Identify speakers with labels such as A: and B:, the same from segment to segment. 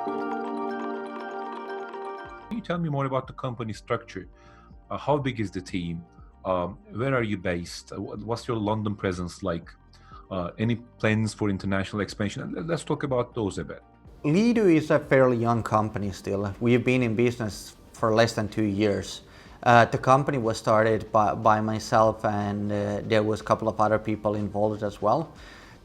A: Can you tell me more about the company structure? How big is the team? Where are you based? What's your London presence like? Any plans for international expansion? Let's talk about those a bit.
B: Leadoo is a fairly young company still. We've been in business for less than 2 years. The company was started by myself, and there was a couple of other people involved as well.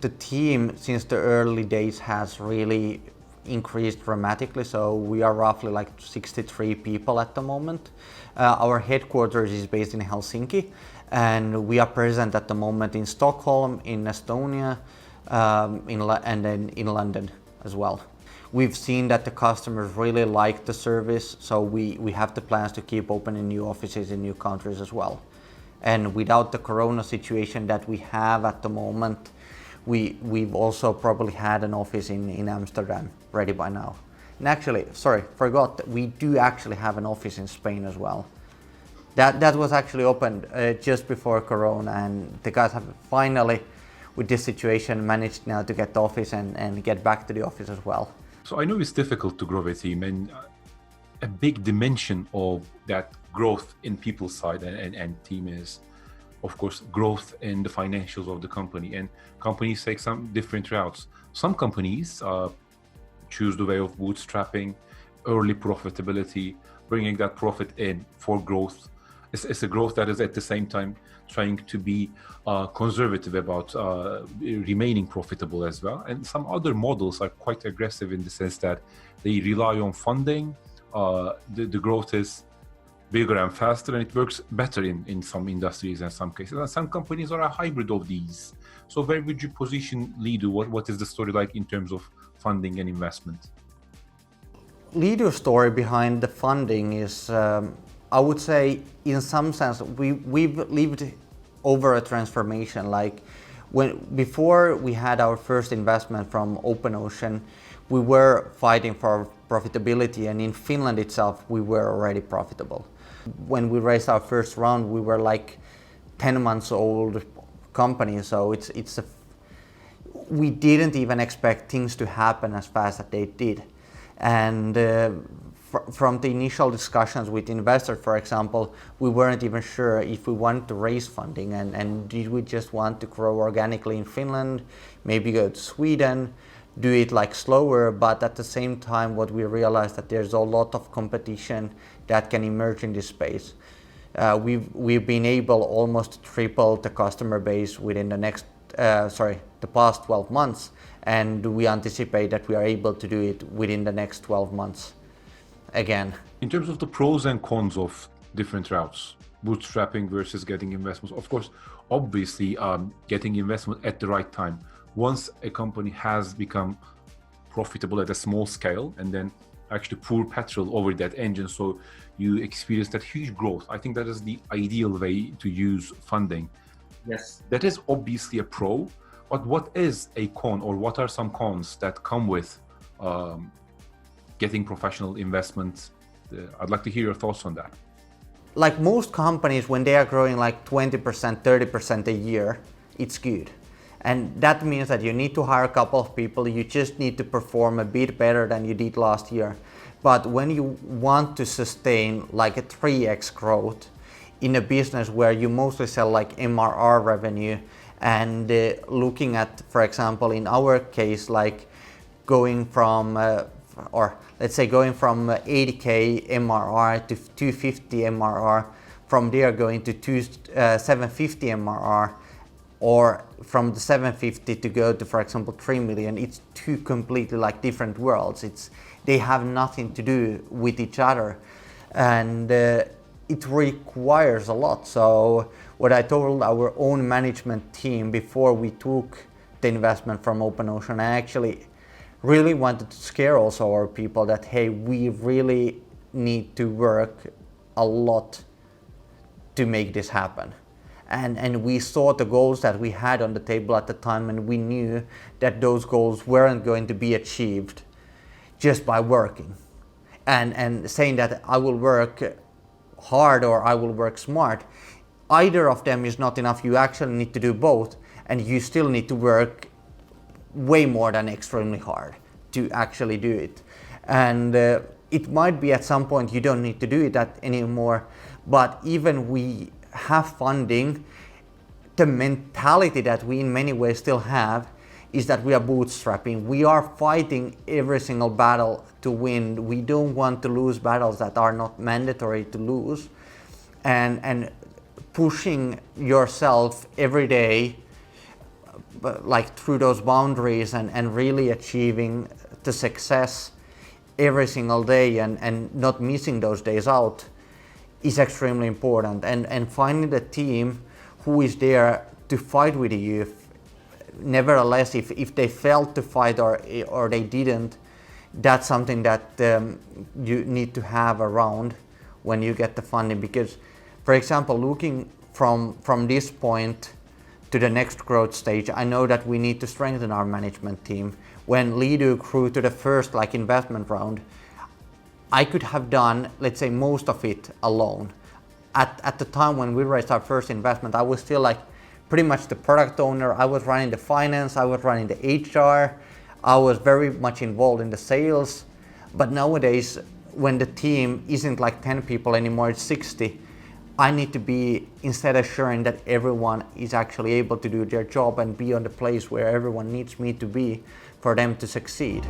B: The team since the early days has really increased dramatically, so we are roughly like 63 people at the moment. Our headquarters is based in Helsinki, and we are present at the moment in Stockholm, in Estonia, and then in London as well. We've seen that the customers really like the service, so we have the plans to keep opening new offices in new countries as well. And without the corona situation that we have at the moment, we've also probably had an office in Amsterdam ready by now. And actually, sorry, forgot that we do actually have an office in Spain as well. That was actually opened just before corona, and the guys have finally, with this situation, managed now to get the office and get back to the office as well.
A: So I know it's difficult to grow a team, and a big dimension of that growth in people's side and team is, of course, growth in the financials of the company. And companies take some different routes. Some companies choose the way of bootstrapping, early profitability, bringing that profit in for growth. It's a growth that is at the same time trying to be conservative about remaining profitable as well. And some other models are quite aggressive in the sense that they rely on funding. The growth is bigger and faster, and it works better in some industries and some cases. And some companies are a hybrid of these. So where would you position Leadoo? What is the story like in terms of funding and investment?
B: Leadoo's story behind the funding is, I would say, in some sense, we've lived over a transformation. Like before we had our first investment from OpenOcean, we were fighting for profitability, and in Finland itself, we were already profitable. When we raised our first round, we were like 10 months old company, so we didn't even expect things to happen as fast as they did. And from the initial discussions with investors, for example, we weren't even sure if we wanted to raise funding, and did we just want to grow organically in Finland, maybe go to Sweden, do it like slower, but at the same time what we realized that there's a lot of competition that can emerge in this space. We've been able almost to triple the customer base within the past 12 months, and we anticipate that we are able to do it within the next 12 months again.
A: In terms of the pros and cons of different routes, bootstrapping versus getting investments, of course, obviously getting investment at the right time. Once a company has become profitable at a small scale, and then actually pour petrol over that engine, so you experience that huge growth. I think that is the ideal way to use funding. Yes, that is obviously a pro, but what is a con, or what are some cons that come with getting professional investment? I'd like to hear your thoughts on that.
B: Like most companies, when they are growing like 20%, 30% a year, it's good. And that means that you need to hire a couple of people, you just need to perform a bit better than you did last year. But when you want to sustain like a 3x growth in a business where you mostly sell like MRR revenue, and looking at, for example, in our case, like going from, or let's say going from 80K MRR to 250 MRR, from there going to 750 MRR, or from the 750 to go to, for example, 3 million, it's two completely like different worlds. They have nothing to do with each other, and it requires a lot. So what I told our own management team before we took the investment from OpenOcean, I actually really wanted to scare also our people that, hey, we really need to work a lot to make this happen. And we saw the goals that we had on the table at the time, and we knew that those goals weren't going to be achieved just by working and saying that I will work hard or I will work smart. Either of them is not enough. You actually need to do both, and you still need to work way more than extremely hard to actually do it. And it might be at some point you don't need to do it that anymore, but even we have funding, the mentality that we in many ways still have is that we are bootstrapping. We are fighting every single battle to win. We don't want to lose battles that are not mandatory to lose. And pushing yourself every day like through those boundaries and really achieving the success every single day and not missing those days out is extremely important. And finding the team who is there to fight with you, nevertheless, if they failed to fight or they didn't, that's something that you need to have around when you get the funding. Because, for example, looking from this point to the next growth stage, I know that we need to strengthen our management team. When Leadoo grew to the first investment round, I could have done, let's say, most of it alone. At the time when we raised our first investment, I was still pretty much the product owner. I was running the finance, I was running the HR, I was very much involved in the sales. But nowadays, when the team isn't 10 people anymore, it's 60, I need to be instead assuring that everyone is actually able to do their job and be on the place where everyone needs me to be for them to succeed.